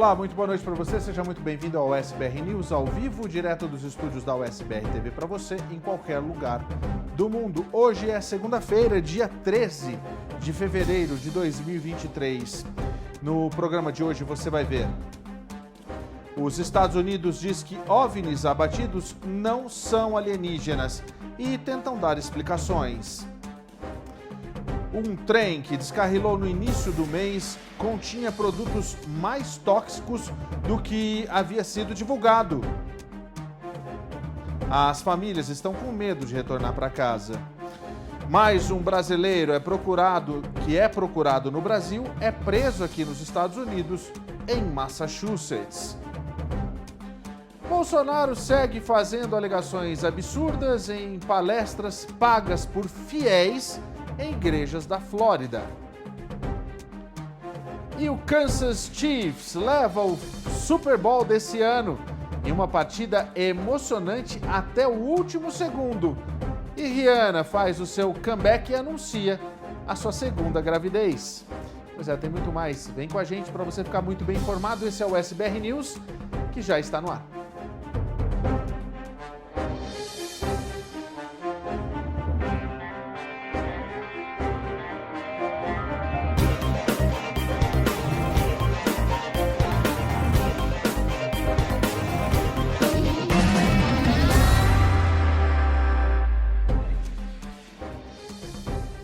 Olá, muito boa noite para você, seja muito bem-vindo ao USBR News, ao vivo, direto dos estúdios da USBR TV para você, em qualquer lugar do mundo. Hoje é segunda-feira, dia 13 de fevereiro de 2023. No programa de hoje você vai ver: os Estados Unidos diz que OVNIs abatidos não são alienígenas e tentam dar explicações. Um trem que descarrilou no início do mês continha produtos mais tóxicos do que havia sido divulgado. As famílias estão com medo de retornar para casa. Mais um brasileiro que é procurado no Brasil é preso aqui nos Estados Unidos, em Massachusetts. Bolsonaro segue fazendo alegações absurdas em palestras pagas por fiéis em igrejas da Flórida. E o Kansas Chiefs leva o Super Bowl desse ano em uma partida emocionante até o último segundo. E Rihanna faz o seu comeback e anuncia a sua segunda gravidez. Pois é, tem muito mais. Vem com a gente para você ficar muito bem informado. Esse é o USBR News, que já está no ar.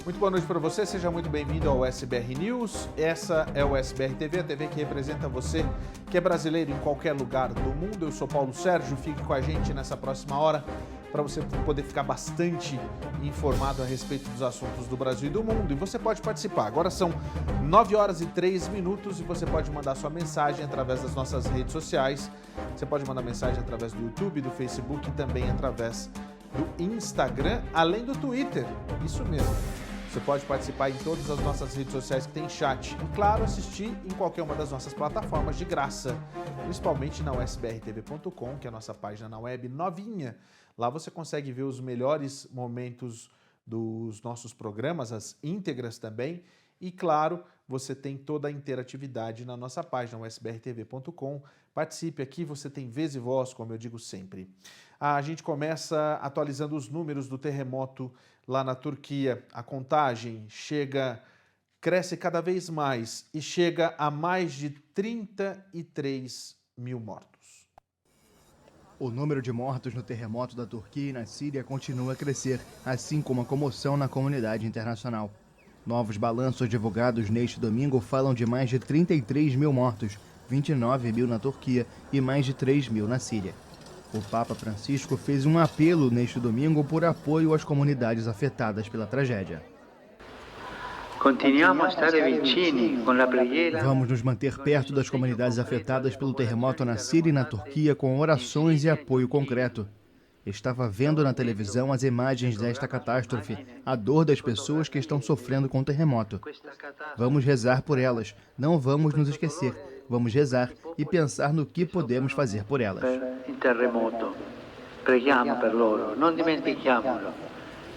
Muito boa noite para você, seja muito bem-vindo ao USBR News. Essa é o USBR TV, a TV que representa você, que é brasileiro em qualquer lugar do mundo. Eu sou Paulo Sérgio, fique com a gente nessa próxima hora para você poder ficar bastante informado a respeito dos assuntos do Brasil e do mundo. E você pode participar. Agora são 9 horas e 3 minutos e você pode mandar sua mensagem através das nossas redes sociais. Você pode mandar mensagem através do YouTube, do Facebook e também através do Instagram, além do Twitter. Isso mesmo. Você pode participar em todas as nossas redes sociais que tem chat e, claro, assistir em qualquer uma das nossas plataformas de graça, principalmente na usbrtv.com, que é a nossa página na web novinha. Lá você consegue ver os melhores momentos dos nossos programas, as íntegras também, e, claro, você tem toda a interatividade na nossa página usbrtv.com. Participe aqui, você tem vez e voz, como eu digo sempre. A gente começa atualizando os números do terremoto lá na Turquia. A contagem cresce cada vez mais e chega a mais de 33 mil mortos. O número de mortos no terremoto da Turquia e na Síria continua a crescer, assim como a comoção na comunidade internacional. Novos balanços divulgados neste domingo falam de mais de 33 mil mortos, 29 mil na Turquia e mais de 3 mil na Síria. O Papa Francisco fez um apelo neste domingo por apoio às comunidades afetadas pela tragédia. Vamos nos manter perto das comunidades afetadas pelo terremoto na Síria e na Turquia com orações e apoio concreto. Estava vendo na televisão as imagens desta catástrofe, a dor das pessoas que estão sofrendo com o terremoto. Vamos rezar por elas, não vamos nos esquecer. Vamos rezar e pensar no que podemos fazer por elas. Preghiamo per loro, non dimentichiamolo.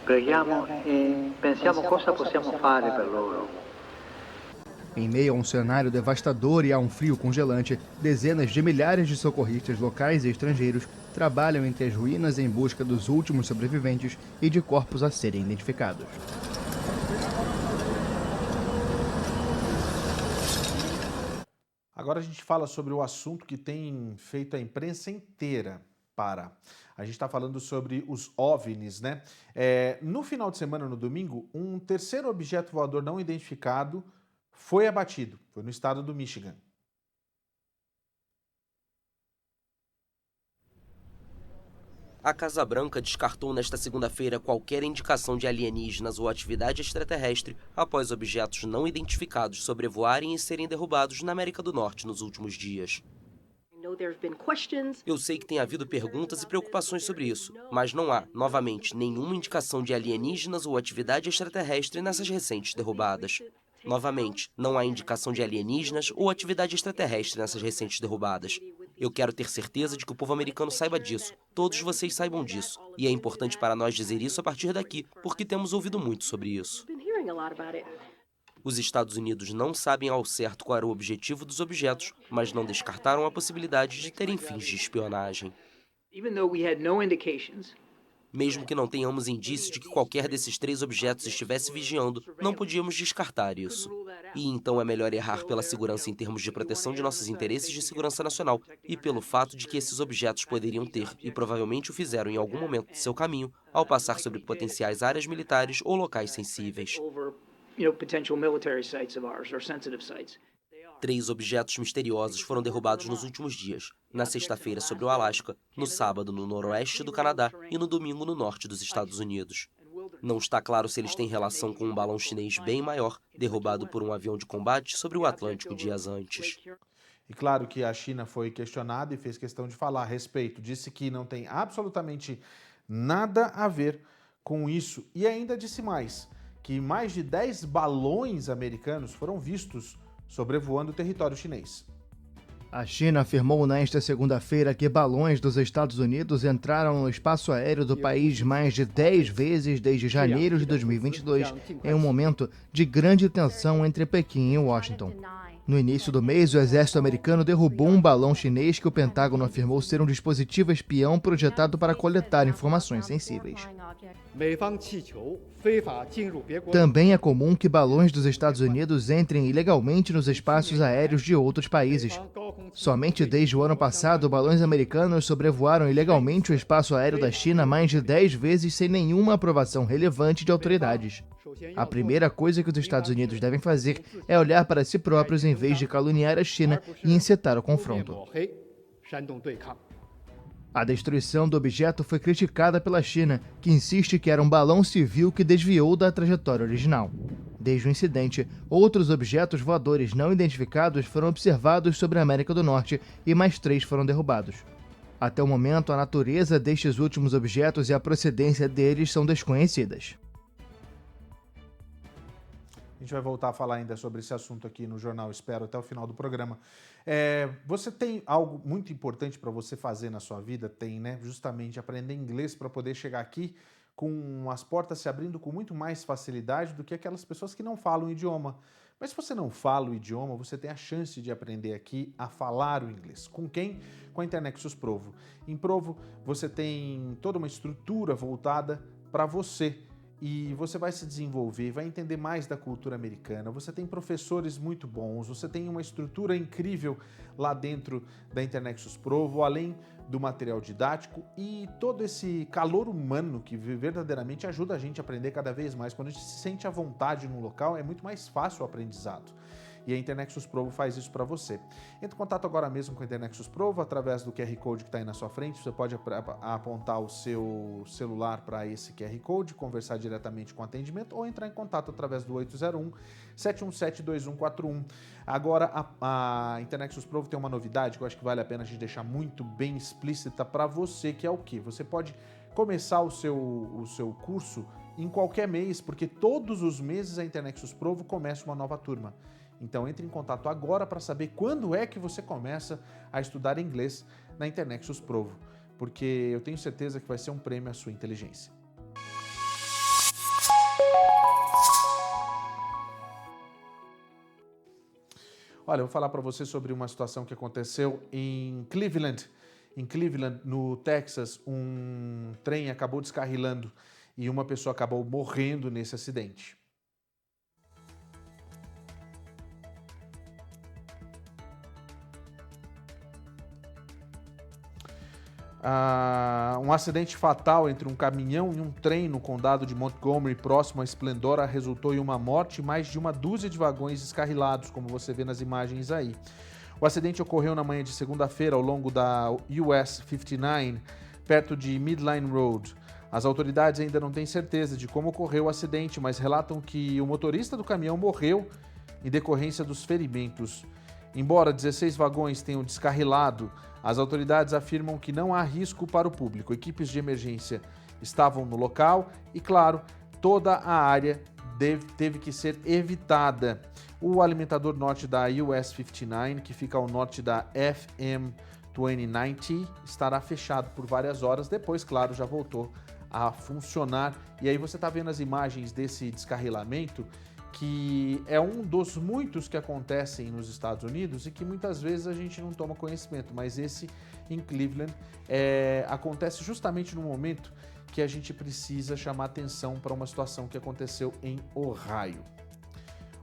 Preghiamo e pensiamo cosa possiamo fare per loro. Em meio a um cenário devastador e a um frio congelante, dezenas de milhares de socorristas locais e estrangeiros trabalham entre as ruínas em busca dos últimos sobreviventes e de corpos a serem identificados. Agora a gente fala sobre o assunto que tem feito a imprensa inteira para. A gente está falando sobre os OVNIs, né? No final de semana, no domingo, um terceiro objeto voador não identificado foi abatido. Foi no estado do Michigan. A Casa Branca descartou nesta segunda-feira qualquer indicação de alienígenas ou atividade extraterrestre após objetos não identificados sobrevoarem e serem derrubados na América do Norte nos últimos dias. Eu sei que tem havido perguntas e preocupações sobre isso, mas não há, novamente, nenhuma indicação de alienígenas ou atividade extraterrestre nessas recentes derrubadas. Novamente, não há indicação de alienígenas ou atividade extraterrestre nessas recentes derrubadas. Eu quero ter certeza de que o povo americano saiba disso, todos vocês saibam disso, e é importante para nós dizer isso a partir daqui, porque temos ouvido muito sobre isso. Os Estados Unidos não sabem ao certo qual era o objetivo dos objetos, mas não descartaram a possibilidade de terem fins de espionagem. Mesmo que não tenhamos indício de que qualquer desses 3 objetos estivesse vigiando, não podíamos descartar isso. E então é melhor errar pela segurança em termos de proteção de nossos interesses de segurança nacional e pelo fato de que esses objetos poderiam ter, e provavelmente o fizeram em algum momento de seu caminho, ao passar sobre potenciais áreas militares ou locais sensíveis. 3 objetos misteriosos foram derrubados nos últimos dias, na sexta-feira sobre o Alasca, no sábado no noroeste do Canadá e no domingo no norte dos Estados Unidos. Não está claro se eles têm relação com um balão chinês bem maior, derrubado por um avião de combate sobre o Atlântico dias antes. E claro que a China foi questionada e fez questão de falar a respeito, disse que não tem absolutamente nada a ver com isso e ainda disse mais, que mais de 10 balões americanos foram vistos sobrevoando o território chinês. A China afirmou nesta segunda-feira que balões dos Estados Unidos entraram no espaço aéreo do país mais de 10 vezes desde janeiro de 2022, em um momento de grande tensão entre Pequim e Washington. No início do mês, o exército americano derrubou um balão chinês que o Pentágono afirmou ser um dispositivo espião projetado para coletar informações sensíveis. Também é comum que balões dos Estados Unidos entrem ilegalmente nos espaços aéreos de outros países. Somente desde o ano passado, balões americanos sobrevoaram ilegalmente o espaço aéreo da China mais de 10 vezes sem nenhuma aprovação relevante de autoridades. A primeira coisa que os Estados Unidos devem fazer é olhar para si próprios em vez de caluniar a China e incitar o confronto. A destruição do objeto foi criticada pela China, que insiste que era um balão civil que desviou da trajetória original. Desde o incidente, outros objetos voadores não identificados foram observados sobre a América do Norte e mais 3 foram derrubados. Até o momento, a natureza destes últimos objetos e a procedência deles são desconhecidas. A gente vai voltar a falar ainda sobre esse assunto aqui no Jornal Espero até o final do programa. Você tem algo muito importante para você fazer na sua vida? Tem, né? Justamente aprender inglês para poder chegar aqui com as portas se abrindo com muito mais facilidade do que aquelas pessoas que não falam o idioma. Mas se você não fala o idioma, você tem a chance de aprender aqui a falar o inglês. Com quem? Com a Internexus Provo. Em Provo, você tem toda uma estrutura voltada para você. E você vai se desenvolver, vai entender mais da cultura americana, você tem professores muito bons, você tem uma estrutura incrível lá dentro da Internexus Provo, além do material didático e todo esse calor humano que verdadeiramente ajuda a gente a aprender cada vez mais. Quando a gente se sente à vontade num local, é muito mais fácil o aprendizado. E a Internexus Provo faz isso para você. Entre em contato agora mesmo com a Internexus Provo através do QR Code que está aí na sua frente. Você pode apontar o seu celular para esse QR Code, conversar diretamente com o atendimento ou entrar em contato através do 801-717-2141. Agora, a Internexus Provo tem uma novidade que eu acho que vale a pena a gente deixar muito bem explícita para você, que é o quê? Você pode começar o seu curso em qualquer mês, porque todos os meses a Internexus Provo começa uma nova turma. Então entre em contato agora para saber quando é que você começa a estudar inglês na Internexus Provo, porque eu tenho certeza que vai ser um prêmio à sua inteligência. Olha, eu vou falar para você sobre uma situação que aconteceu em Cleveland. Em Cleveland, no Texas, um trem acabou descarrilando e uma pessoa acabou morrendo nesse acidente. Um acidente fatal entre um caminhão e um trem no condado de Montgomery, próximo a Splendora, resultou em uma morte e mais de uma dúzia de vagões descarrilados, como você vê nas imagens aí. O acidente ocorreu na manhã de segunda-feira ao longo da US 59, perto de Midline Road. As autoridades ainda não têm certeza de como ocorreu o acidente, mas relatam que o motorista do caminhão morreu em decorrência dos ferimentos. Embora 16 vagões tenham descarrilado, as autoridades afirmam que não há risco para o público. Equipes de emergência estavam no local e, claro, toda a área teve que ser evitada. O alimentador norte da US 59, que fica ao norte da FM 2090, estará fechado por várias horas. Depois, claro, já voltou a funcionar. E aí você está vendo as imagens desse descarrilamento, que é um dos muitos que acontecem nos Estados Unidos e que muitas vezes a gente não toma conhecimento, mas esse em Cleveland acontece justamente no momento que a gente precisa chamar atenção para uma situação que aconteceu em Ohio.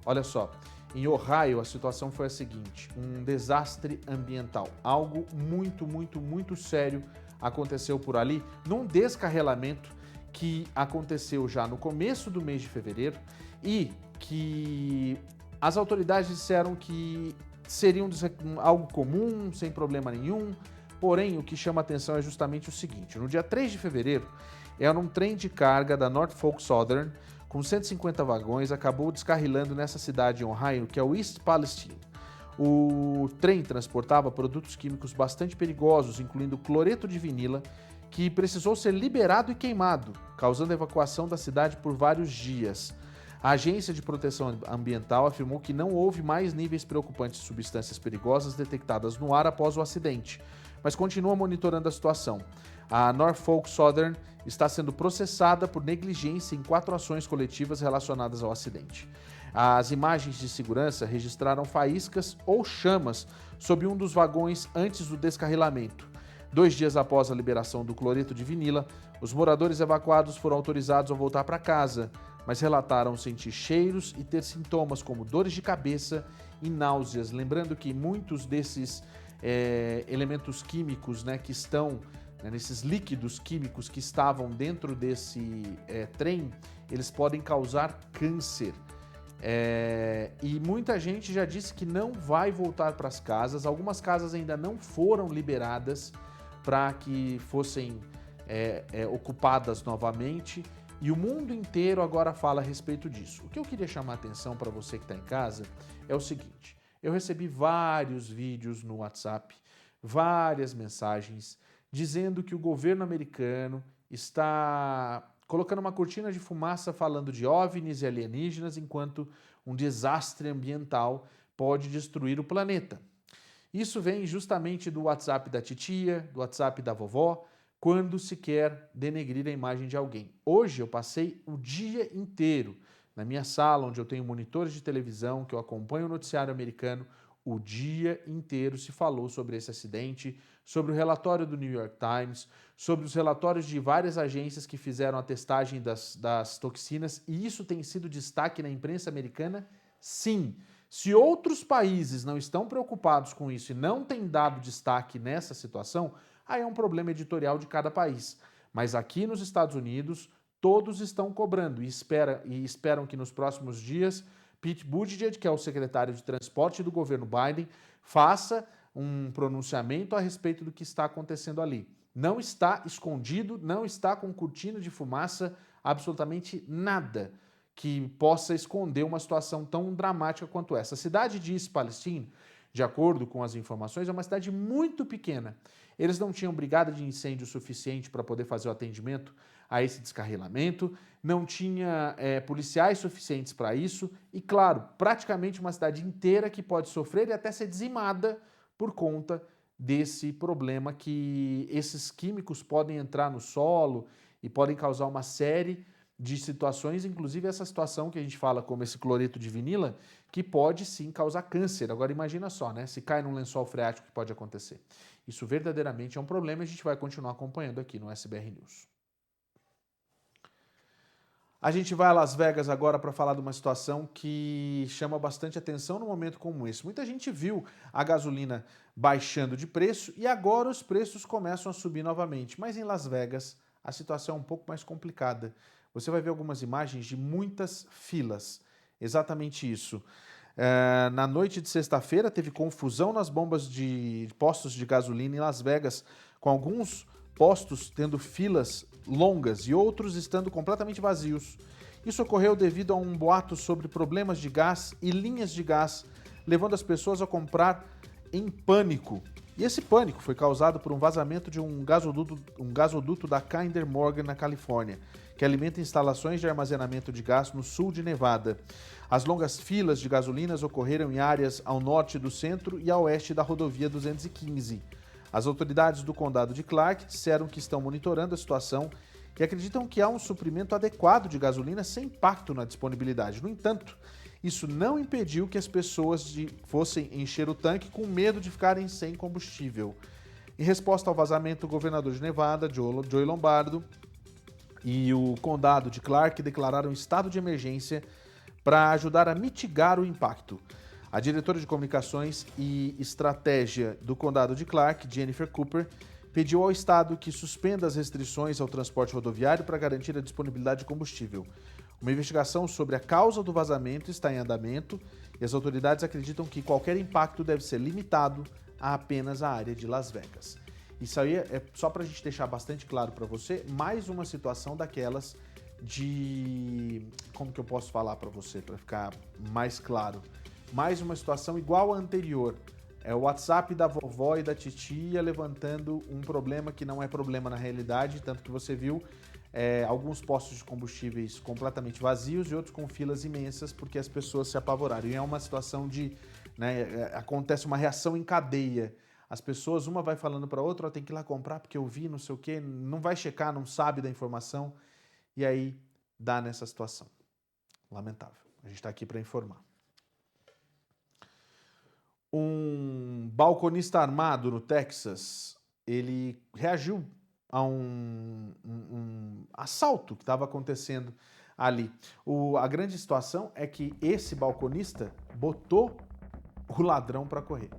Olha só, em Ohio a situação foi a seguinte: um desastre ambiental, algo muito sério aconteceu por ali, num descarrilamento que aconteceu já no começo do mês de fevereiro e que as autoridades disseram que seria algo comum, sem problema nenhum. Porém, o que chama atenção é justamente o seguinte: no dia 3 de fevereiro, era um trem de carga da Norfolk Southern com 150 vagões, acabou descarrilando nessa cidade em Ohio, que é o East Palestine. O trem transportava produtos químicos bastante perigosos, incluindo cloreto de vinila, que precisou ser liberado e queimado, causando a evacuação da cidade por vários dias. A Agência de Proteção Ambiental afirmou que não houve mais níveis preocupantes de substâncias perigosas detectadas no ar após o acidente, mas continua monitorando a situação. A Norfolk Southern está sendo processada por negligência em 4 ações coletivas relacionadas ao acidente. As imagens de segurança registraram faíscas ou chamas sob um dos vagões antes do descarrilamento. 2 dias após a liberação do cloreto de vinila, os moradores evacuados foram autorizados a voltar para casa, mas relataram sentir cheiros e ter sintomas como dores de cabeça e náuseas. Lembrando que muitos desses elementos químicos, que estão nesses líquidos químicos que estavam dentro desse trem, eles podem causar câncer. E muita gente já disse que não vai voltar para as casas. Algumas casas ainda não foram liberadas para que fossem ocupadas novamente. E o mundo inteiro agora fala a respeito disso. O que eu queria chamar a atenção para você que está em casa é o seguinte: eu recebi vários vídeos no WhatsApp, várias mensagens, dizendo que o governo americano está colocando uma cortina de fumaça falando de OVNIs e alienígenas, enquanto um desastre ambiental pode destruir o planeta. Isso vem justamente do WhatsApp da titia, do WhatsApp da vovó, quando se quer denegrir a imagem de alguém. Hoje eu passei o dia inteiro na minha sala, onde eu tenho monitores de televisão, que eu acompanho o noticiário americano. O dia inteiro se falou sobre esse acidente, sobre o relatório do New York Times, sobre os relatórios de várias agências que fizeram a testagem das toxinas, e isso tem sido destaque na imprensa americana, sim. Se outros países não estão preocupados com isso e não têm dado destaque nessa situação, aí é um problema editorial de cada país. Mas aqui nos Estados Unidos, todos estão cobrando e esperam que nos próximos dias Pete Buttigieg, que é o secretário de transporte do governo Biden, faça um pronunciamento a respeito do que está acontecendo ali. Não está escondido, não está com cortina de fumaça, absolutamente nada que possa esconder uma situação tão dramática quanto essa. A cidade de East Palestine, de acordo com as informações, é uma cidade muito pequena. Eles não tinham brigada de incêndio suficiente para poder fazer o atendimento a esse descarrilamento, não tinha policiais suficientes para isso e, claro, praticamente uma cidade inteira que pode sofrer e até ser dizimada por conta desse problema que esses químicos podem entrar no solo e podem causar uma série de situações, inclusive essa situação que a gente fala como esse cloreto de vinila, que pode sim causar câncer. Agora imagina só, se cai num lençol freático, o que pode acontecer. Isso verdadeiramente é um problema e a gente vai continuar acompanhando aqui no SBR News. A gente vai a Las Vegas agora para falar de uma situação que chama bastante atenção num momento como esse. Muita gente viu a gasolina baixando de preço e agora os preços começam a subir novamente. Mas em Las Vegas a situação é um pouco mais complicada. Você vai ver algumas imagens de muitas filas. Exatamente isso. Na noite de sexta-feira teve confusão nas bombas de postos de gasolina em Las Vegas, com alguns postos tendo filas longas e outros estando completamente vazios. Isso ocorreu devido a um boato sobre problemas de gás e linhas de gás, levando as pessoas a comprar em pânico. E esse pânico foi causado por um vazamento de um gasoduto da Kinder Morgan, na Califórnia, que alimenta instalações de armazenamento de gás no sul de Nevada. As longas filas de gasolinas ocorreram em áreas ao norte do centro e a oeste da rodovia 215. As autoridades do condado de Clark disseram que estão monitorando a situação e acreditam que há um suprimento adequado de gasolina sem impacto na disponibilidade. No entanto, Isso não impediu que as pessoas fossem encher o tanque com medo de ficarem sem combustível. Em resposta ao vazamento, o governador de Nevada, Joe Lombardo, e o condado de Clark declararam estado de emergência para ajudar a mitigar o impacto. A diretora de comunicações e estratégia do condado de Clark, Jennifer Cooper, pediu ao estado que suspenda as restrições ao transporte rodoviário para garantir a disponibilidade de combustível. Uma investigação sobre a causa do vazamento está em andamento e as autoridades acreditam que qualquer impacto deve ser limitado a apenas a área de Las Vegas. Isso aí é só para a gente deixar bastante claro para você, mais uma situação daquelas de... Como que eu posso falar para você, para ficar mais claro? Mais uma situação igual à anterior. É o WhatsApp da vovó e da titia levantando um problema que não é problema na realidade, tanto que você viu alguns postos de combustíveis completamente vazios e outros com filas imensas porque as pessoas se apavoraram. E é uma situação de... acontece uma reação em cadeia. As pessoas, uma vai falando para a outra, tem que ir lá comprar porque eu vi, não sei o quê, não vai checar, não sabe da informação, e aí dá nessa situação. Lamentável. A gente está aqui para informar. Um balconista armado no Texas, ele reagiu a um assalto que estava acontecendo ali. A grande situação é que esse balconista botou o ladrão para correr.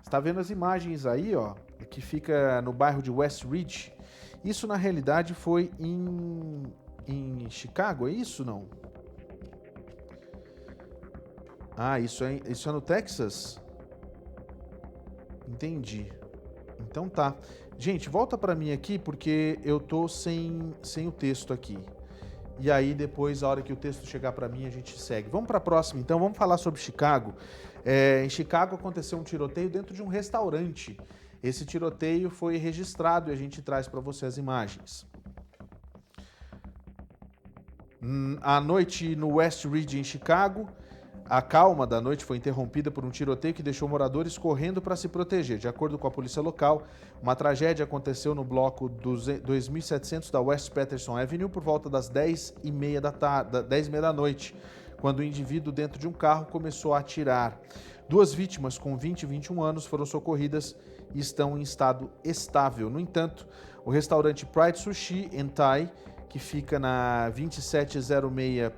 Está vendo as imagens aí, ó, que fica no bairro de West Ridge. Isso, na realidade, foi em Chicago, é isso, não? Ah, isso é no Texas? Entendi. Então tá. Gente, volta para mim aqui, porque eu tô sem o texto aqui. E aí, depois, a hora que o texto chegar para mim, a gente segue. Vamos para a próxima, então. Vamos falar sobre Chicago. Em Chicago aconteceu um tiroteio dentro de um restaurante. Esse tiroteio foi registrado e a gente traz para você as imagens. À noite no West Ridge, em Chicago, a calma da noite foi interrompida por um tiroteio que deixou moradores correndo para se proteger. De acordo com a polícia local, uma tragédia aconteceu no bloco 2700 da West Patterson Avenue por volta das 10h30 da noite, quando o indivíduo dentro de um carro começou a atirar. 2 vítimas com 20 e 21 anos foram socorridas e estão em estado estável. No entanto, o restaurante Pride Sushi and Thai, que fica na 2706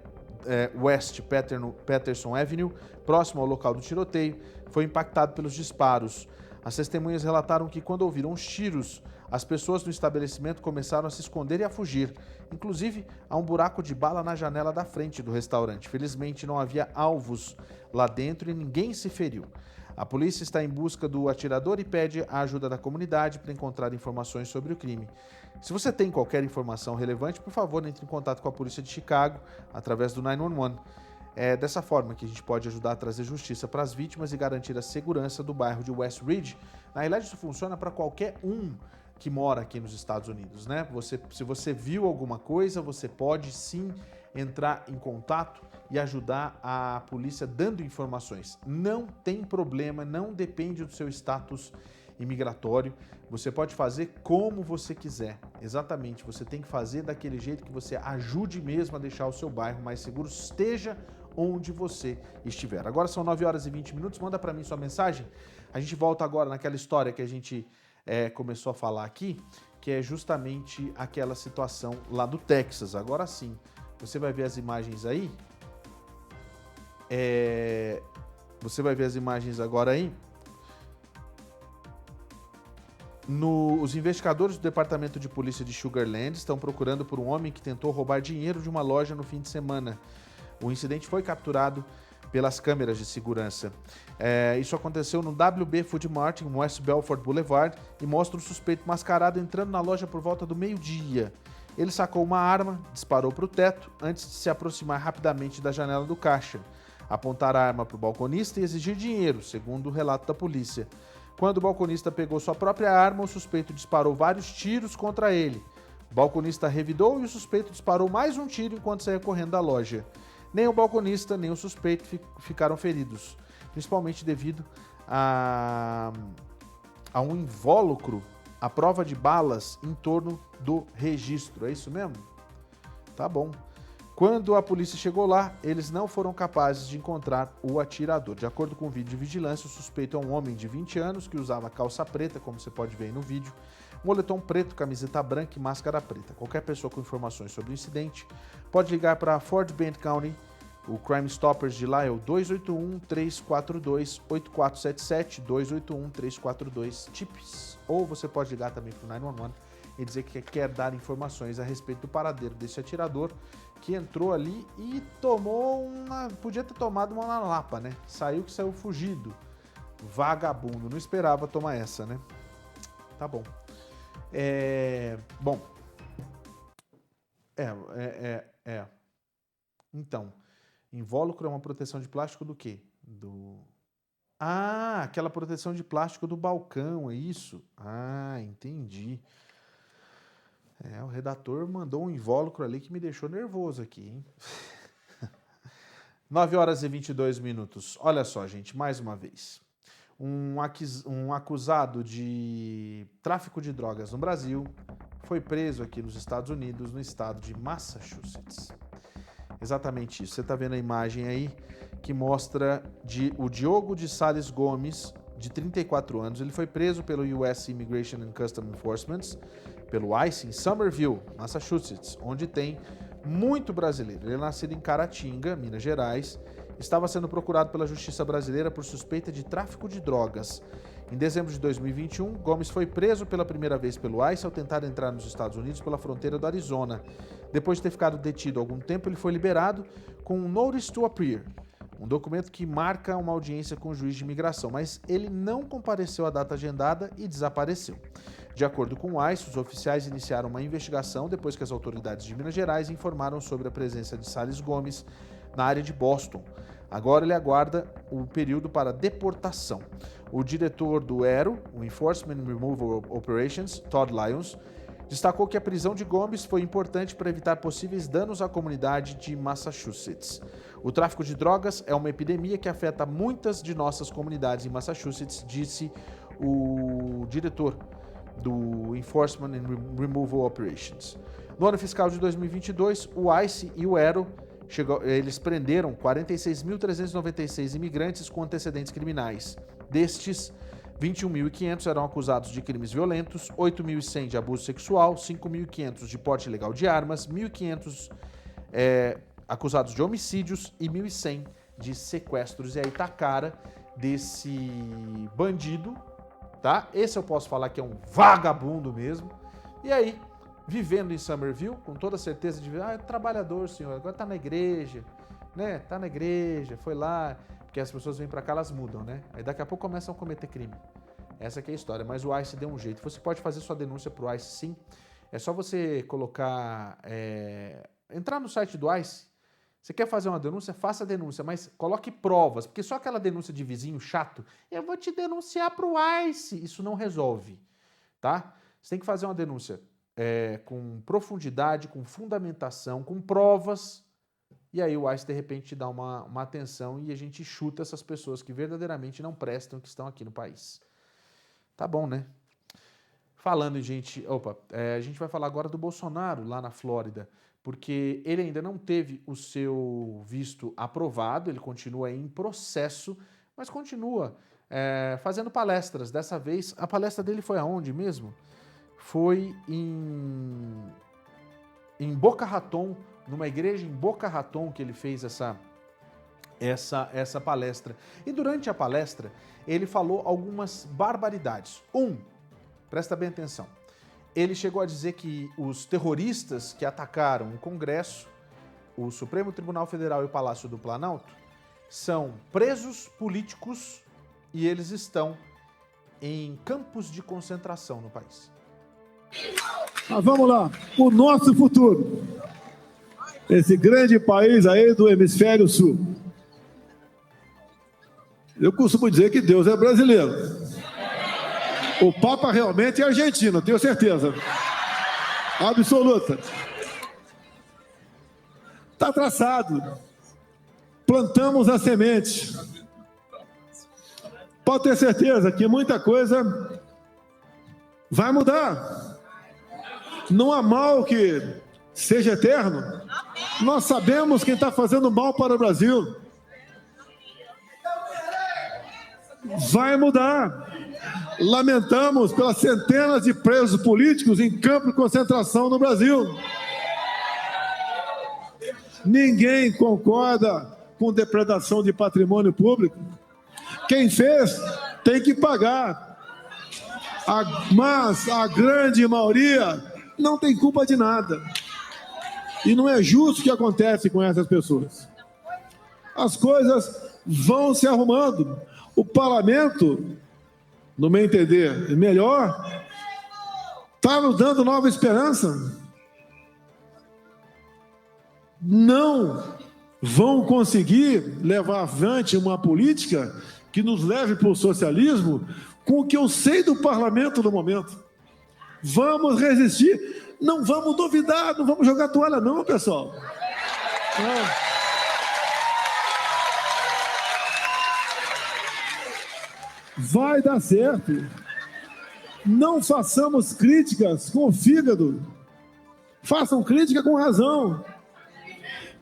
West Patterson Avenue, próximo ao local do tiroteio, foi impactado pelos disparos. As testemunhas relataram que quando ouviram os tiros, as pessoas no estabelecimento começaram a se esconder e a fugir. Inclusive, há um buraco de bala na janela da frente do restaurante. Felizmente, não havia alvos lá dentro e ninguém se feriu. A polícia está em busca do atirador e pede a ajuda da comunidade para encontrar informações sobre o crime. Se você tem qualquer informação relevante, por favor, entre em contato com a polícia de Chicago através do 911. É dessa forma que a gente pode ajudar a trazer justiça para as vítimas e garantir a segurança do bairro de West Ridge. Na realidade, isso funciona para qualquer um que mora aqui nos Estados Unidos, né? Se você viu alguma coisa, você pode sim entrar em contato e ajudar a polícia dando informações. Não tem problema, não depende do seu status imigratório. Você pode fazer como você quiser. Exatamente, você tem que fazer daquele jeito que você ajude mesmo a deixar o seu bairro mais seguro, esteja onde você estiver. Agora são 9h20, manda para mim sua mensagem. A gente volta agora naquela história que a gente começou a falar aqui, que é justamente aquela situação lá do Texas. Agora sim, você vai ver as imagens aí. Você vai ver as imagens agora aí. Os investigadores do Departamento de Polícia de Sugar Land estão procurando por um homem que tentou roubar dinheiro de uma loja no fim de semana. O incidente foi capturado pelas câmeras de segurança. Isso aconteceu no WB Food Mart, em West Belfort Boulevard, e mostra o suspeito mascarado entrando na loja por volta do meio-dia. Ele sacou uma arma, disparou para o teto, antes de se aproximar rapidamente da janela do caixa, apontar a arma para o balconista e exigir dinheiro, segundo o relato da polícia. Quando o balconista pegou sua própria arma, o suspeito disparou vários tiros contra ele. O balconista revidou e o suspeito disparou mais um tiro enquanto saía correndo da loja. Nem o balconista, nem o suspeito ficaram feridos, principalmente devido a um invólucro, a prova de balas em torno do registro. É isso mesmo? Tá bom. Quando a polícia chegou lá, eles não foram capazes de encontrar o atirador. De acordo com o vídeo de vigilância, o suspeito é um homem de 20 anos que usava calça preta, como você pode ver aí no vídeo, moletom preto, camiseta branca e máscara preta. Qualquer pessoa com informações sobre o incidente pode ligar para Fort Bend County. O Crime Stoppers de lá é o 281-342-8477, 281-342-TIPS. Ou você pode ligar também para o 911 e dizer que quer dar informações a respeito do paradeiro desse atirador que entrou ali e tomou uma... Podia ter tomado uma na lapa, né? Saiu fugido. Vagabundo. Não esperava tomar essa, né? Tá bom. Bom. Então, invólucro é uma proteção de plástico do quê? Aquela proteção de plástico do balcão, é isso? Entendi. O redator mandou um invólucro ali que me deixou nervoso aqui, hein? 9 horas e 22 minutos. Olha só, gente, mais uma vez. Um acusado de tráfico de drogas no Brasil foi preso aqui nos Estados Unidos, no estado de Massachusetts. Exatamente isso. Você está vendo a imagem aí que mostra o Diogo de Sales Gomes, de 34 anos. Ele foi preso pelo US Immigration and Customs Enforcement, pelo ICE, em Somerville, Massachusetts, onde tem muito brasileiro. Ele é nascido em Caratinga, Minas Gerais. Estava sendo procurado pela Justiça Brasileira por suspeita de tráfico de drogas. Em dezembro de 2021, Gomes foi preso pela primeira vez pelo ICE ao tentar entrar nos Estados Unidos pela fronteira do Arizona. Depois de ter ficado detido há algum tempo, ele foi liberado com um Notice to Appear, um documento que marca uma audiência com o juiz de imigração, mas ele não compareceu à data agendada e desapareceu. De acordo com o ICE, os oficiais iniciaram uma investigação depois que as autoridades de Minas Gerais informaram sobre a presença de Sales Gomes na área de Boston. Agora ele aguarda o período para deportação. O diretor do ERO, o Enforcement Removal Operations, Todd Lyons, destacou que a prisão de Gomes foi importante para evitar possíveis danos à comunidade de Massachusetts. O tráfico de drogas é uma epidemia que afeta muitas de nossas comunidades em Massachusetts, disse o diretor do Enforcement and Removal Operations. No ano fiscal de 2022, o ICE e o ERO eles prenderam 46.396 imigrantes com antecedentes criminais. Destes, 21.500 eram acusados de crimes violentos, 8.100 de abuso sexual, 5.500 de porte ilegal de armas, 1.500 acusados de homicídios e 1.100 de sequestros. E aí tá a cara desse bandido, tá? Esse eu posso falar que é um vagabundo mesmo. E aí, vivendo em Somerville, com toda certeza de é trabalhador, senhor, agora tá na igreja, né? Tá na igreja, foi lá, porque as pessoas vêm pra cá, elas mudam, né? Aí daqui a pouco começam a cometer crime. Essa que é a história, mas o ICE deu um jeito. Você pode fazer sua denúncia pro ICE, sim. É só você colocar, entrar no site do ICE. Você quer fazer uma denúncia? Faça a denúncia, mas coloque provas, porque só aquela denúncia de vizinho chato, eu vou te denunciar pro ICE, isso não resolve, tá? Você tem que fazer uma denúncia com profundidade, com fundamentação, com provas, e aí o ICE de repente te dá uma atenção e a gente chuta essas pessoas que verdadeiramente não prestam, que estão aqui no país. Tá bom, né? Falando em gente... a gente vai falar agora do Bolsonaro lá na Flórida, porque ele ainda não teve o seu visto aprovado, ele continua em processo, mas continua fazendo palestras. Dessa vez, a palestra dele foi aonde mesmo? Foi em Boca Raton, numa igreja em Boca Raton que ele fez essa palestra. E durante a palestra, ele falou algumas barbaridades. Presta bem atenção. Ele chegou a dizer que os terroristas que atacaram o Congresso, o Supremo Tribunal Federal e o Palácio do Planalto são presos políticos e eles estão em campos de concentração no país. Mas vamos lá, o nosso futuro. Esse grande país aí do hemisfério sul. Eu costumo dizer que Deus é brasileiro. O Papa realmente é argentino, tenho certeza. Absoluta. Está traçado. Plantamos a semente. Pode ter certeza que muita coisa vai mudar. Não há mal que seja eterno, Nós sabemos quem está fazendo mal para o Brasil. Vai mudar. Lamentamos pelas centenas de presos políticos em campo de concentração no Brasil. Ninguém concorda com depredação de patrimônio público. Quem fez tem que pagar. Mas a grande maioria não tem culpa de nada. E não é justo o que acontece com essas pessoas. As coisas vão se arrumando. O parlamento, no meu entender, melhor, está nos dando nova esperança. Não vão conseguir levar avante uma política que nos leve para o socialismo com o que eu sei do parlamento no momento. Vamos resistir, não vamos duvidar, não vamos jogar toalha não, pessoal. Não. Vai dar certo. Não façamos críticas com o fígado. Façam crítica com razão.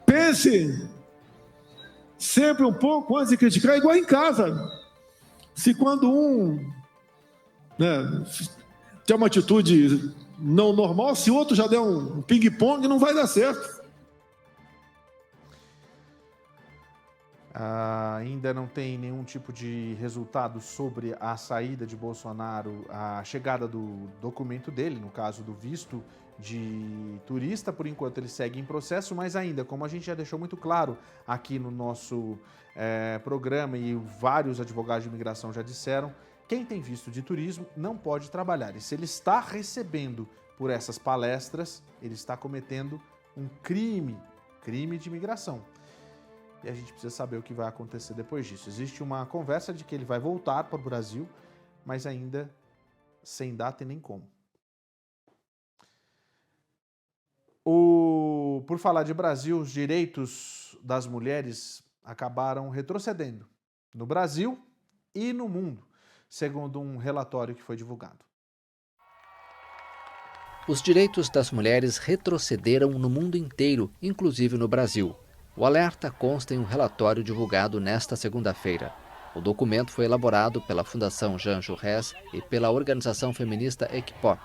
Pense sempre um pouco antes de criticar, igual em casa. Se quando tem uma atitude não normal, se o outro já der um ping-pong, não vai dar certo. Ainda não tem nenhum tipo de resultado sobre a saída de Bolsonaro, a chegada do documento dele, no caso do visto de turista. Por enquanto ele segue em processo, mas ainda, como a gente já deixou muito claro aqui no nosso programa e vários advogados de imigração já disseram, quem tem visto de turismo não pode trabalhar. E se ele está recebendo por essas palestras, ele está cometendo um crime de imigração. E a gente precisa saber o que vai acontecer depois disso. Existe uma conversa de que ele vai voltar para o Brasil, mas ainda sem data e nem como. Por falar de Brasil, os direitos das mulheres acabaram retrocedendo no Brasil e no mundo, segundo um relatório que foi divulgado. Os direitos das mulheres retrocederam no mundo inteiro, inclusive no Brasil. O alerta consta em um relatório divulgado nesta segunda-feira. O documento foi elaborado pela Fundação Jean Jaurès e pela organização feminista Equipop.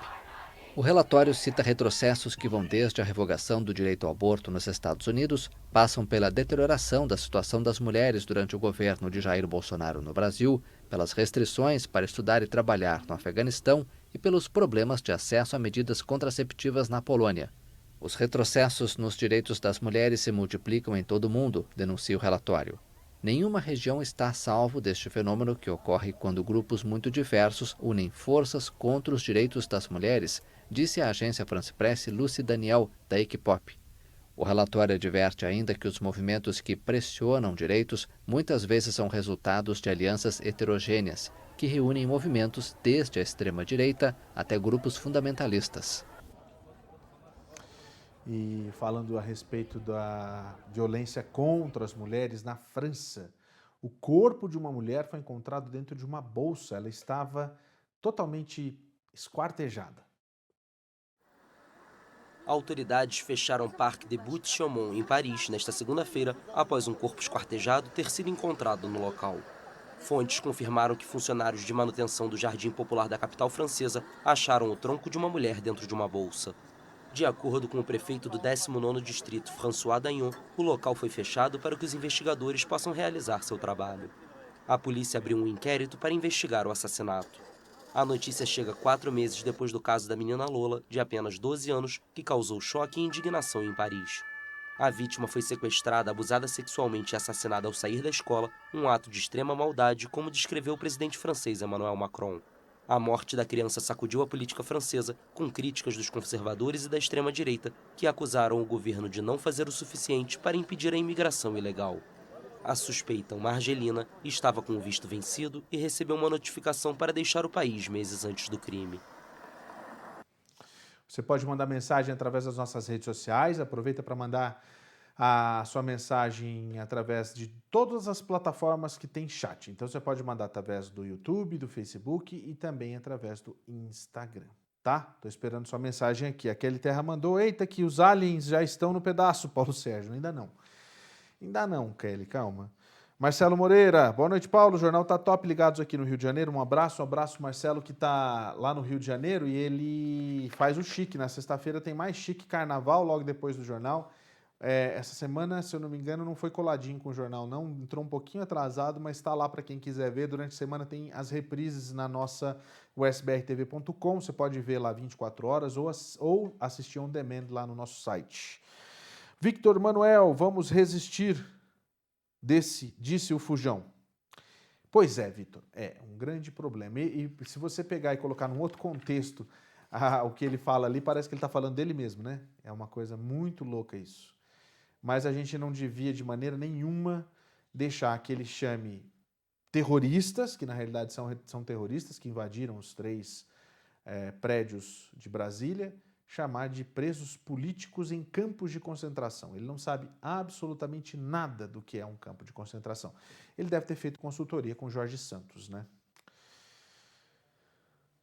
O relatório cita retrocessos que vão desde a revogação do direito ao aborto nos Estados Unidos, passam pela deterioração da situação das mulheres durante o governo de Jair Bolsonaro no Brasil, pelas restrições para estudar e trabalhar no Afeganistão e pelos problemas de acesso a medidas contraceptivas na Polônia. Os retrocessos nos direitos das mulheres se multiplicam em todo o mundo, denuncia o relatório. Nenhuma região está a salvo deste fenômeno que ocorre quando grupos muito diversos unem forças contra os direitos das mulheres, disse a agência France Presse Lucy Daniel, da Equipop. O relatório adverte ainda que os movimentos que pressionam direitos muitas vezes são resultados de alianças heterogêneas, que reúnem movimentos desde a extrema-direita até grupos fundamentalistas. E falando a respeito da violência contra as mulheres na França, o corpo de uma mulher foi encontrado dentro de uma bolsa. Ela estava totalmente esquartejada. Autoridades fecharam o Parque de Buttes-Chaumont, em Paris, nesta segunda-feira, após um corpo esquartejado ter sido encontrado no local. Fontes confirmaram que funcionários de manutenção do Jardim Popular da capital francesa acharam o tronco de uma mulher dentro de uma bolsa. De acordo com o prefeito do 19º distrito, François Dagnon, o local foi fechado para que os investigadores possam realizar seu trabalho. A polícia abriu um inquérito para investigar o assassinato. A notícia chega 4 meses depois do caso da menina Lola, de apenas 12 anos, que causou choque e indignação em Paris. A vítima foi sequestrada, abusada sexualmente e assassinada ao sair da escola, um ato de extrema maldade, como descreveu o presidente francês Emmanuel Macron. A morte da criança sacudiu a política francesa, com críticas dos conservadores e da extrema-direita, que acusaram o governo de não fazer o suficiente para impedir a imigração ilegal. A suspeita, uma argelina, estava com o visto vencido e recebeu uma notificação para deixar o país meses antes do crime. Você pode mandar mensagem através das nossas redes sociais. Aproveita para mandar a sua mensagem através de todas as plataformas que tem chat. Então você pode mandar através do YouTube, do Facebook e também através do Instagram. tá? Tô esperando sua mensagem aqui. A Kelly Terra mandou, eita, que os aliens já estão no pedaço, Paulo Sérgio. Ainda não. Ainda não, Kelly, calma. Marcelo Moreira, boa noite, Paulo. O jornal tá top, ligados aqui no Rio de Janeiro. Um abraço, Marcelo, que tá lá no Rio de Janeiro e ele faz o chique. Na sexta-feira tem mais chique carnaval, logo depois do jornal. Essa semana, se eu não me engano, não foi coladinho com o jornal, não. Entrou um pouquinho atrasado, mas está lá para quem quiser ver. Durante a semana tem as reprises na nossa usbrtv.com. Você pode ver lá 24 horas ou assistir on demand lá no nosso site. Victor Manuel, vamos resistir, disse o Fujão. Pois é, Victor, é um grande problema. E se você pegar e colocar num outro contexto o que ele fala ali, parece que ele está falando dele mesmo, né? É uma coisa muito louca isso. Mas a gente não devia de maneira nenhuma deixar que ele chame terroristas, que na realidade são terroristas que invadiram os 3 prédios de Brasília, chamar de presos políticos em campos de concentração. Ele não sabe absolutamente nada do que é um campo de concentração. Ele deve ter feito consultoria com Jorge Santos, né?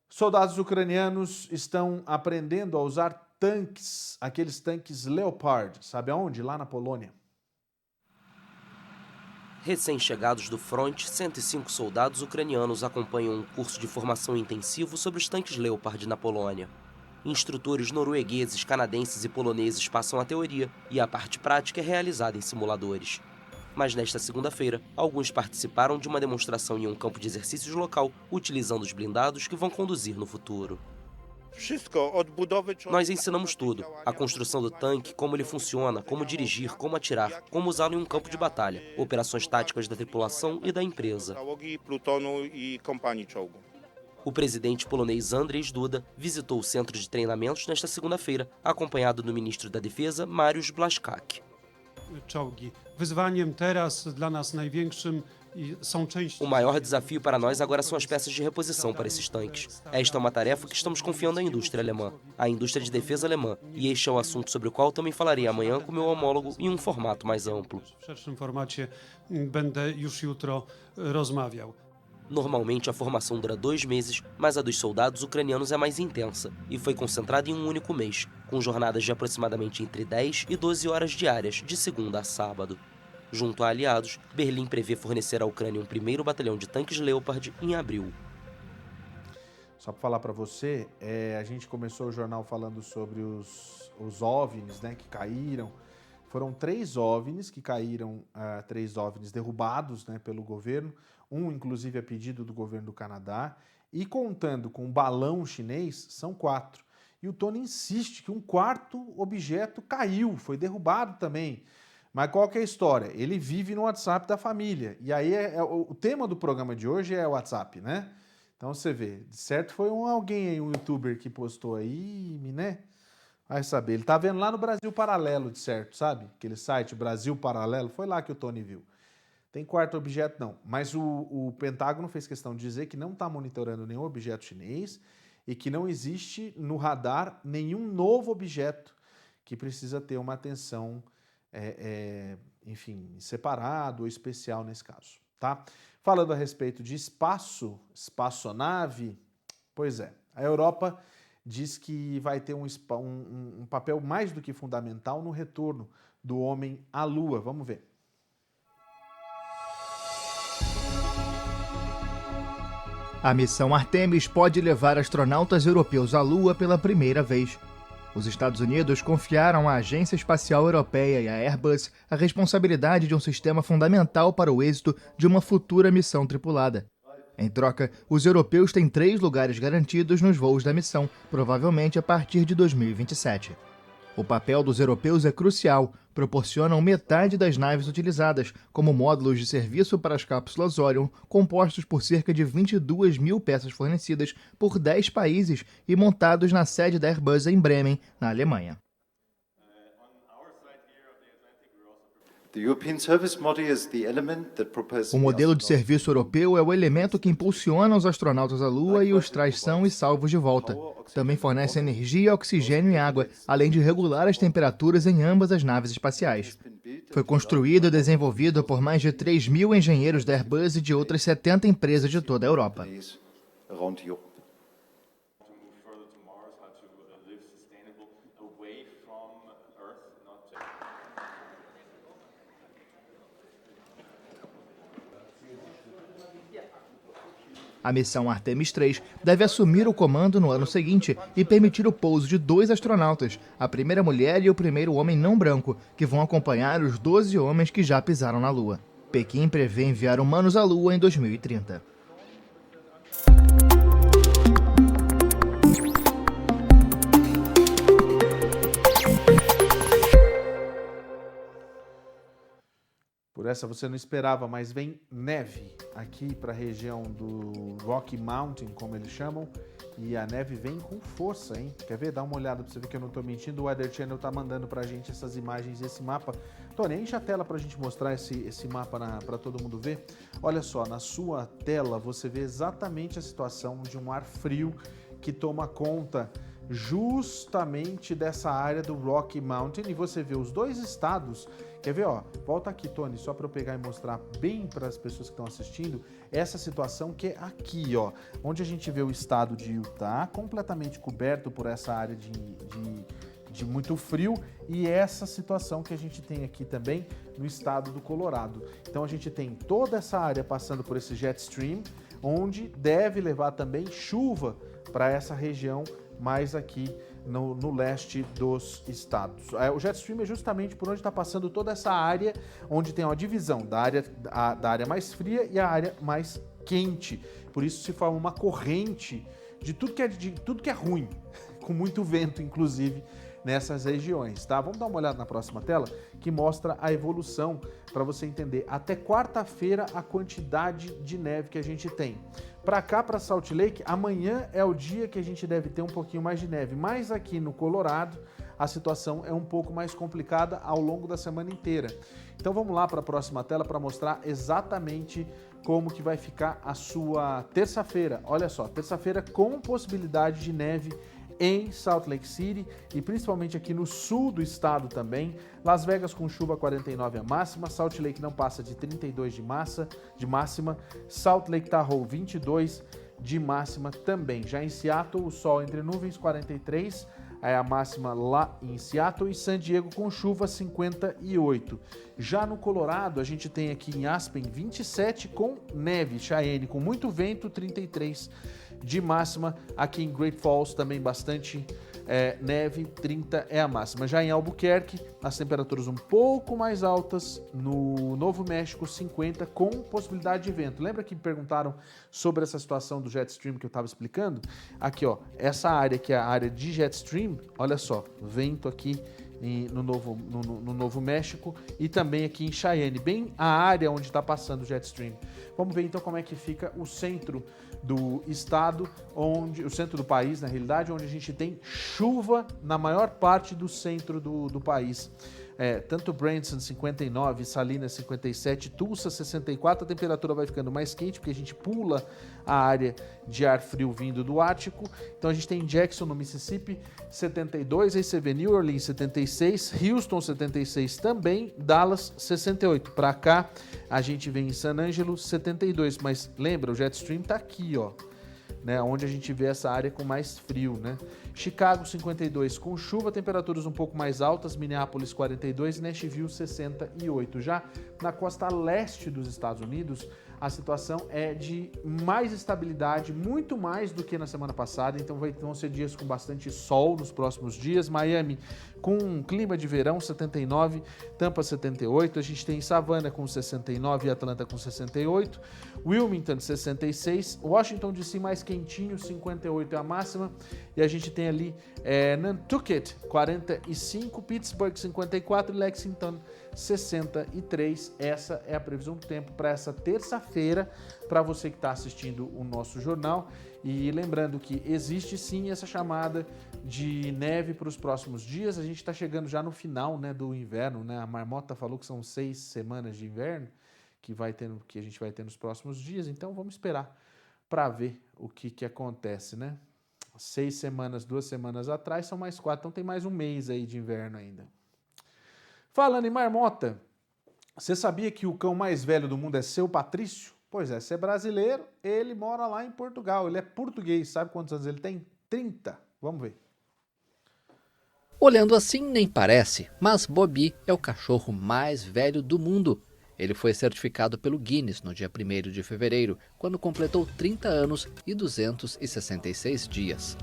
Soldados ucranianos estão aprendendo a usar tanques, aqueles tanques Leopard, sabe aonde? Lá na Polônia. Recém-chegados do fronte, 105 soldados ucranianos acompanham um curso de formação intensivo sobre os tanques Leopard na Polônia. Instrutores noruegueses, canadenses e poloneses passam a teoria e a parte prática é realizada em simuladores. Mas nesta segunda-feira, alguns participaram de uma demonstração em um campo de exercícios local, utilizando os blindados que vão conduzir no futuro. Nós ensinamos tudo, a construção do tanque, como ele funciona, como dirigir, como atirar, como usá-lo em um campo de batalha, operações táticas da tripulação e da empresa. O presidente polonês Andrzej Duda visitou o centro de treinamentos nesta segunda-feira, acompanhado do ministro da Defesa, Mariusz Blaszczak. O maior desafio para nós agora são as peças de reposição para esses tanques. Esta é uma tarefa que estamos confiando à indústria alemã, à indústria de defesa alemã, e este é o assunto sobre o qual também falarei amanhã com meu homólogo em um formato mais amplo. Normalmente a formação dura 2 meses, mas a dos soldados ucranianos é mais intensa e foi concentrada em um único mês, com jornadas de aproximadamente entre 10 e 12 horas diárias, de segunda a sábado. Junto a aliados, Berlim prevê fornecer à Ucrânia um 1º batalhão de tanques Leopard em abril. Só para falar para você, a gente começou o jornal falando sobre os OVNIs, né, que caíram. Foram 3 OVNIs que caíram, 3 OVNIs derrubados, né, pelo governo, um inclusive a pedido do governo do Canadá, e contando com um balão chinês, são 4. E o Tony insiste que um 4º objeto caiu, foi derrubado também. Mas qual que é a história? Ele vive no WhatsApp da família. E aí o tema do programa de hoje é o WhatsApp, né? Então você vê, de certo foi alguém aí, um youtuber que postou aí, né? Vai saber. Ele tá vendo lá no Brasil Paralelo, de certo, sabe? Aquele site Brasil Paralelo, foi lá que o Tony viu. Tem 4º objeto, não. Mas o Pentágono fez questão de dizer que não está monitorando nenhum objeto chinês e que não existe no radar nenhum novo objeto que precisa ter uma atenção enfim, separado ou especial nesse caso, tá? Falando a respeito de espaçonave, pois é, a Europa diz que vai ter um papel mais do que fundamental no retorno do homem à Lua. Vamos ver. A missão Artemis pode levar astronautas europeus à Lua pela primeira vez. Os Estados Unidos confiaram à Agência Espacial Europeia e à Airbus a responsabilidade de um sistema fundamental para o êxito de uma futura missão tripulada. Em troca, os europeus têm 3 lugares garantidos nos voos da missão, provavelmente a partir de 2027. O papel dos europeus é crucial, proporcionam metade das naves utilizadas, como módulos de serviço para as cápsulas Orion, compostos por cerca de 22 mil peças fornecidas por 10 países e montados na sede da Airbus em Bremen, na Alemanha. O modelo de serviço europeu é o elemento que impulsiona os astronautas à Lua e os traz sãos e salvos de volta. Também fornece energia, oxigênio e água, além de regular as temperaturas em ambas as naves espaciais. Foi construído e desenvolvido por mais de 3 mil engenheiros da Airbus e de outras 70 empresas de toda a Europa. A missão Artemis 3 deve assumir o comando no ano seguinte e permitir o pouso de 2 astronautas, a primeira mulher e o primeiro homem não branco, que vão acompanhar os 12 homens que já pisaram na Lua. Pequim prevê enviar humanos à Lua em 2030. Por essa você não esperava, mas vem neve aqui para a região do Rocky Mountain, como eles chamam, e a neve vem com força, hein? Quer ver? Dá uma olhada para você ver que eu não estou mentindo. O Weather Channel tá mandando para a gente essas imagens, esse mapa. Tony, enche a tela para a gente mostrar esse mapa para todo mundo ver. Olha só, na sua tela você vê exatamente a situação de um ar frio que toma conta justamente dessa área do Rocky Mountain, e você vê os 2 estados. Quer ver, ó? Volta aqui, Tony, só para eu pegar e mostrar bem para as pessoas que estão assistindo essa situação que é aqui, ó, onde a gente vê o estado de Utah completamente coberto por essa área de muito frio, e essa situação que a gente tem aqui também no estado do Colorado. Então a gente tem toda essa área passando por esse jet stream, onde deve levar também chuva para essa região mais aqui no leste dos estados. O jet stream é justamente por onde está passando toda essa área, onde tem uma divisão da área mais fria e a área mais quente. Por isso se forma uma corrente de tudo que é ruim, com muito vento, inclusive, nessas regiões, tá? Vamos dar uma olhada na próxima tela, que mostra a evolução para você entender até quarta-feira a quantidade de neve que a gente tem. Para cá, para Salt Lake, amanhã é o dia que a gente deve ter um pouquinho mais de neve, mas aqui no Colorado a situação é um pouco mais complicada ao longo da semana inteira. Então vamos lá para a próxima tela para mostrar exatamente como que vai ficar a sua terça-feira. Olha só, terça-feira com possibilidade de neve em Salt Lake City e principalmente aqui no sul do estado também. Las Vegas com chuva, 49 a máxima. Salt Lake não passa de 32 de máxima. Salt Lake Tahoe, 22 de máxima também. Já em Seattle, o sol entre nuvens, 43 é a máxima lá em Seattle, e San Diego com chuva, 58. Já no Colorado, a gente tem aqui em Aspen 27 com neve, Cheyenne com muito vento, 33 de máxima. Aqui em Great Falls também bastante neve, 30 é a máxima. Já em Albuquerque, as temperaturas um pouco mais altas. No Novo México, 50 com possibilidade de vento. Lembra que me perguntaram sobre essa situação do jet stream que eu estava explicando? Aqui, ó, essa área que é a área de jet stream, olha só, vento aqui no Novo México e também aqui em Cheyenne, bem a área onde está passando o jet stream. Vamos ver então como é que fica o centro do estado, o centro do país, na realidade, onde a gente tem chuva na maior parte do centro do país. Tanto Branson 59, Salinas 57, Tulsa 64, a temperatura vai ficando mais quente porque a gente pula a área de ar frio vindo do Ártico. Então a gente tem Jackson no Mississippi 72, aí você vê New Orleans 76, Houston 76 também, Dallas 68. Para cá a gente vem em San Angelo 72, mas lembra, o jet stream tá aqui, ó, né, onde a gente vê essa área com mais frio, né? Chicago 52 com chuva, temperaturas um pouco mais altas, Minneapolis 42, Nashville 68. Já na costa leste dos Estados Unidos, a situação é de mais estabilidade, muito mais do que na semana passada, então vão ser dias com bastante sol nos próximos dias. Miami com um clima de verão, 79, Tampa 78, a gente tem Savannah com 69 e Atlanta com 68, Wilmington 66, Washington DC mais quentinho, 58 é a máxima, e a gente tem ali Nantucket 45, Pittsburgh 54 e Lexington 63. Essa é a previsão do tempo para essa terça-feira, para você que está assistindo o nosso jornal. E lembrando que existe sim essa chamada de neve para os próximos dias. A gente está chegando já no final, né, do inverno, né? A Marmota falou que são 6 semanas de inverno que a gente vai ter nos próximos dias. Então vamos esperar para ver o que acontece, né? 6 semanas, 2 semanas atrás, são mais 4, então tem mais um mês aí de inverno ainda. Falando em marmota, você sabia que o cão mais velho do mundo é seu Patrício? Pois é, você é brasileiro, ele mora lá em Portugal, ele é português, sabe quantos anos ele tem? 30, vamos ver. Olhando assim nem parece, mas Bobby é o cachorro mais velho do mundo. Ele foi certificado pelo Guinness no dia 1º de fevereiro, quando completou 30 anos e 266 dias.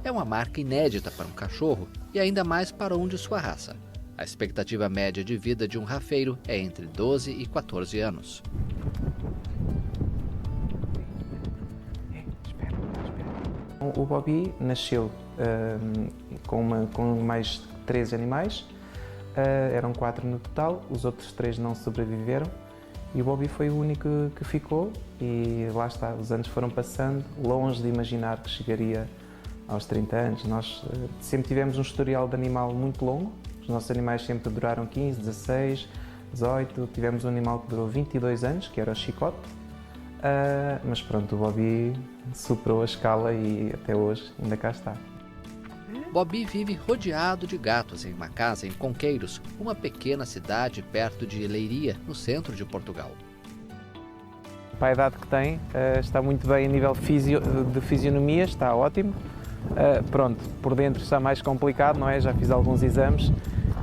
É uma marca inédita para um cachorro e ainda mais para um de sua raça. A expectativa média de vida de um rafeiro é entre 12 e 14 anos. O Bobby nasceu com mais 13 animais, eram 4 no total, os outros 3 não sobreviveram e o Bobby foi o único que ficou e lá está, os anos foram passando, longe de imaginar que chegaria aos 30 anos. Nós sempre tivemos um historial de animal muito longo, os nossos animais sempre duraram 15, 16, 18, tivemos um animal que durou 22 anos, que era o Chicote. Mas pronto, o Bobby superou a escala e até hoje ainda cá está. Bobby vive rodeado de gatos em uma casa em Conqueiros, uma pequena cidade perto de Leiria, no centro de Portugal. Para a idade que tem, está muito bem a nível de fisionomia, está ótimo. Pronto, por dentro está mais complicado, não é? Já fiz alguns exames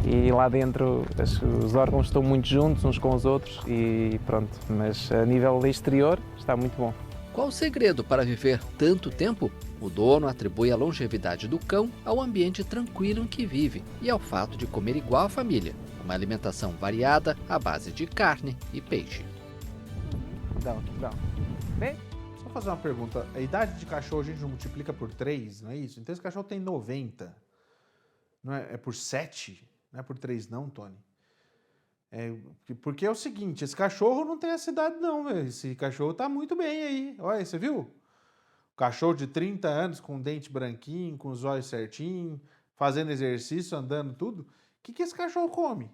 e lá dentro os órgãos estão muito juntos uns com os outros e pronto, mas a nível exterior está muito bom. Qual o segredo para viver tanto tempo? O dono atribui a longevidade do cão ao ambiente tranquilo em que vive e ao fato de comer igual à família, uma alimentação variada à base de carne e peixe. Bem, só fazer uma pergunta. A idade de cachorro a gente multiplica por 3, não é isso? Então esse cachorro tem 90. Não é por 7? Não é por 3 não, Tony? Porque é o seguinte, esse cachorro não tem essa idade não, velho. Esse cachorro tá muito bem aí. Olha, você viu? O cachorro de 30 anos com dente branquinho, com os olhos certinho, fazendo exercício, andando tudo. O que esse cachorro come?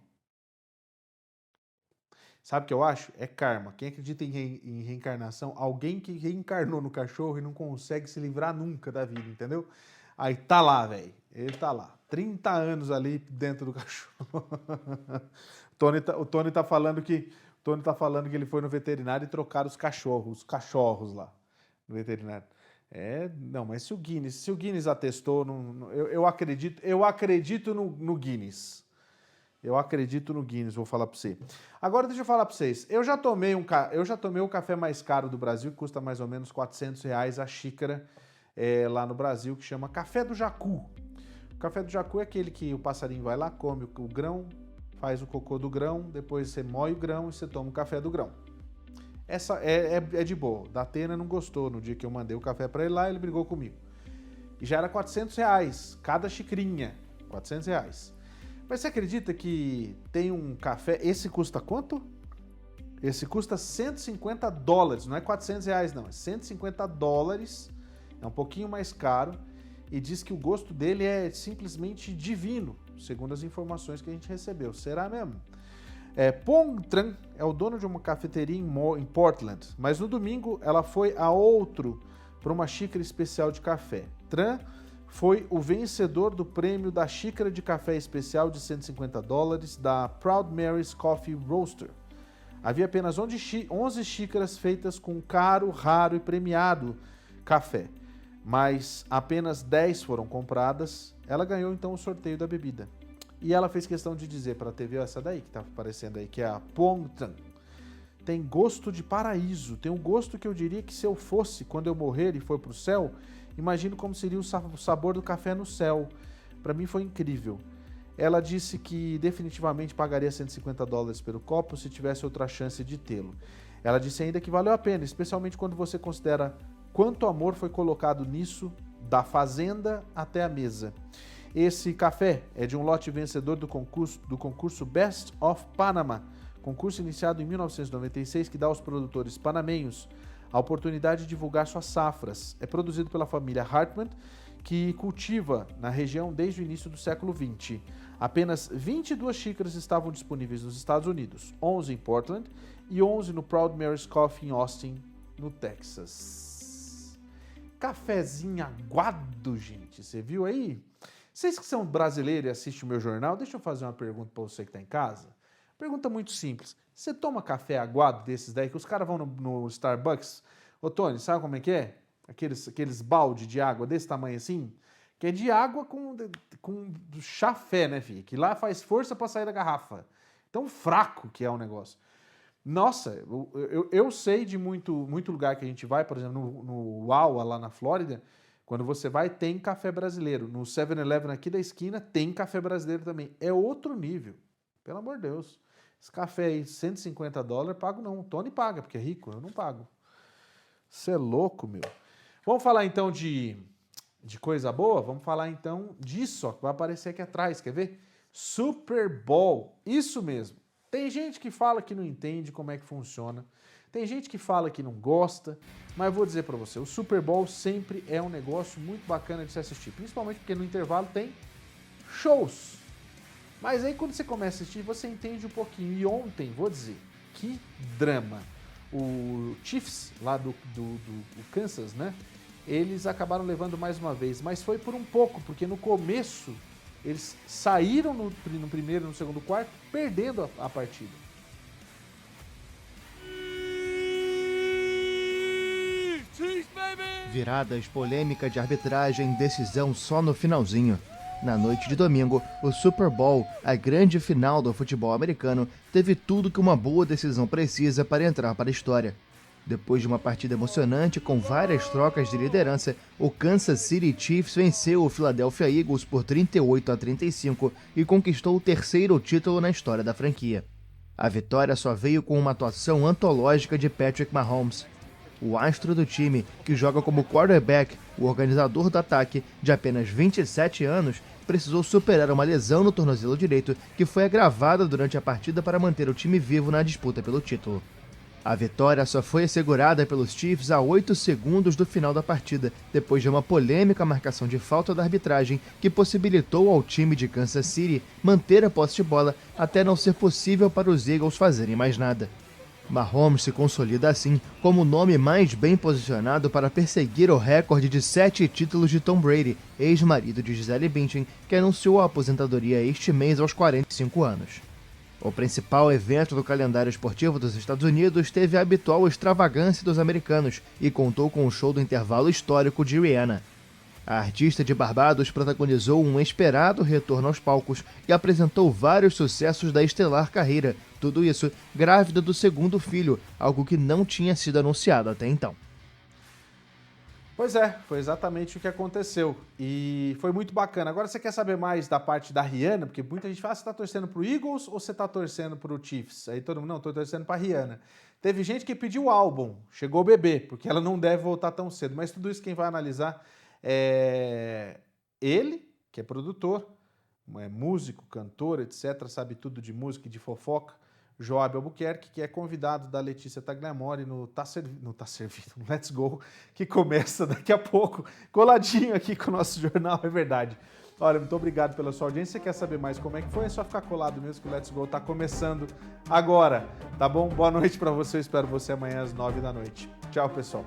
Sabe o que eu acho? É karma. Quem acredita em reencarnação, alguém que reencarnou no cachorro e não consegue se livrar nunca da vida, entendeu? Aí tá lá, velho. Ele tá lá. 30 anos ali dentro do cachorro. O Tony tá falando que ele foi no veterinário e trocaram os cachorros lá no veterinário. Não, mas se o Guinness atestou, eu acredito no Guinness. Eu acredito no Guinness, vou falar para você. Agora deixa eu falar para vocês. Eu já tomei o café mais caro do Brasil, que custa mais ou menos R$400 a xícara lá no Brasil, que chama Café do Jacu. O Café do Jacu é aquele que o passarinho vai lá, come o grão, faz o cocô do grão, depois você moe o grão e você toma o café do grão. Essa é de boa. Da Atena não gostou no dia que eu mandei o café para ele lá, ele brigou comigo. E já era R$400 cada xicrinha, R$400. Mas você acredita que tem um café, esse custa quanto? Esse custa $150, não é R$400 não, é $150, é um pouquinho mais caro e diz que o gosto dele é simplesmente divino, segundo as informações que a gente recebeu. Será mesmo? Pong Tran é o dono de uma cafeteria em Portland, mas no domingo ela foi a outro para uma xícara especial de café. Tran foi o vencedor do prêmio da xícara de café especial de $150 da Proud Mary's Coffee Roaster. Havia apenas 11 xícaras feitas com caro, raro e premiado café, mas apenas 10 foram compradas. Ela ganhou então o sorteio da bebida. E ela fez questão de dizer para a TV, essa daí que está aparecendo aí, que é a Pong Tran. Tem gosto de paraíso, tem um gosto que eu diria que se eu fosse, quando eu morrer e for para o céu, imagino como seria o sabor do café no céu. Para mim foi incrível. Ela disse que definitivamente pagaria $150 pelo copo se tivesse outra chance de tê-lo. Ela disse ainda que valeu a pena, especialmente quando você considera quanto amor foi colocado nisso, da fazenda até a mesa. Esse café é de um lote vencedor do concurso Best of Panama, concurso iniciado em 1996 que dá aos produtores panamenhos a oportunidade de divulgar suas safras. É produzido pela família Hartman, que cultiva na região desde o início do século XX. Apenas 22 xícaras estavam disponíveis nos Estados Unidos, 11 em Portland e 11 no Proud Mary's Coffee em Austin, no Texas. Cafezinho aguado, gente, você viu aí? Vocês que são brasileiros e assistem o meu jornal, deixa eu fazer uma pergunta para você que está em casa. Pergunta muito simples. Você toma café aguado desses daí, que os caras vão no Starbucks? Ô, Tony, sabe como é que é? Aqueles balde de água desse tamanho assim? Que é de água com chafé, né, filho? Que lá faz força para sair da garrafa. Tão fraco que é o negócio. Nossa, eu sei de muito lugar que a gente vai, por exemplo, no Uau, lá na Flórida, quando você vai, tem café brasileiro. No 7-Eleven aqui da esquina, tem café brasileiro também. É outro nível, pelo amor de Deus. Esse café aí, $150, pago não. O Tony paga, porque é rico, eu não pago. Você é louco, meu. Vamos falar então de coisa boa? Vamos falar então disso, ó, que vai aparecer aqui atrás, quer ver? Super Bowl, isso mesmo. Tem gente que fala que não entende como é que funciona, tem gente que fala que não gosta, mas eu vou dizer pra você, o Super Bowl sempre é um negócio muito bacana de se assistir, principalmente porque no intervalo tem shows. Mas aí quando você começa a assistir, você entende um pouquinho. E ontem, vou dizer, que drama. O Chiefs, lá do Kansas, né? Eles acabaram levando mais uma vez, mas foi por um pouco, porque no começo eles saíram no primeiro e no segundo quarto, perdendo a partida. Viradas, polêmica de arbitragem, decisão só no finalzinho. Na noite de domingo, o Super Bowl, a grande final do futebol americano, teve tudo que uma boa decisão precisa para entrar para a história. Depois de uma partida emocionante com várias trocas de liderança, o Kansas City Chiefs venceu o Philadelphia Eagles por 38-35 e conquistou o terceiro título na história da franquia. A vitória só veio com uma atuação antológica de Patrick Mahomes. O astro do time, que joga como quarterback, o organizador do ataque, de apenas 27 anos, precisou superar uma lesão no tornozelo direito que foi agravada durante a partida para manter o time vivo na disputa pelo título. A vitória só foi assegurada pelos Chiefs a 8 segundos do final da partida, depois de uma polêmica marcação de falta da arbitragem que possibilitou ao time de Kansas City manter a posse de bola até não ser possível para os Eagles fazerem mais nada. Mahomes se consolida assim como o nome mais bem posicionado para perseguir o recorde de 7 títulos de Tom Brady, ex-marido de Gisele Bündchen, que anunciou a aposentadoria este mês aos 45 anos. O principal evento do calendário esportivo dos Estados Unidos teve a habitual extravagância dos americanos e contou com o show do intervalo histórico de Rihanna. A artista de Barbados protagonizou um esperado retorno aos palcos e apresentou vários sucessos da estelar carreira, tudo isso grávida do segundo filho, algo que não tinha sido anunciado até então. Pois é, foi exatamente o que aconteceu e foi muito bacana. Agora você quer saber mais da parte da Rihanna? Porque muita gente fala, você tá torcendo pro Eagles ou você tá torcendo pro Chiefs? Aí todo mundo, não, tô torcendo pra Rihanna. Teve gente que pediu o álbum, chegou o bebê, porque ela não deve voltar tão cedo, mas tudo isso quem vai analisar é ele, que é produtor, é músico, cantor, etc., sabe tudo de música e de fofoca, Joab Albuquerque, que é convidado da Letícia Tagliamore no Let's Go, que começa daqui a pouco, coladinho aqui com o nosso jornal, é verdade. Olha, muito obrigado pela sua audiência. Se você quer saber mais como é que foi, é só ficar colado mesmo que o Let's Go tá começando agora, tá bom? Boa noite para você, eu espero você amanhã às 9 da noite. Tchau, pessoal.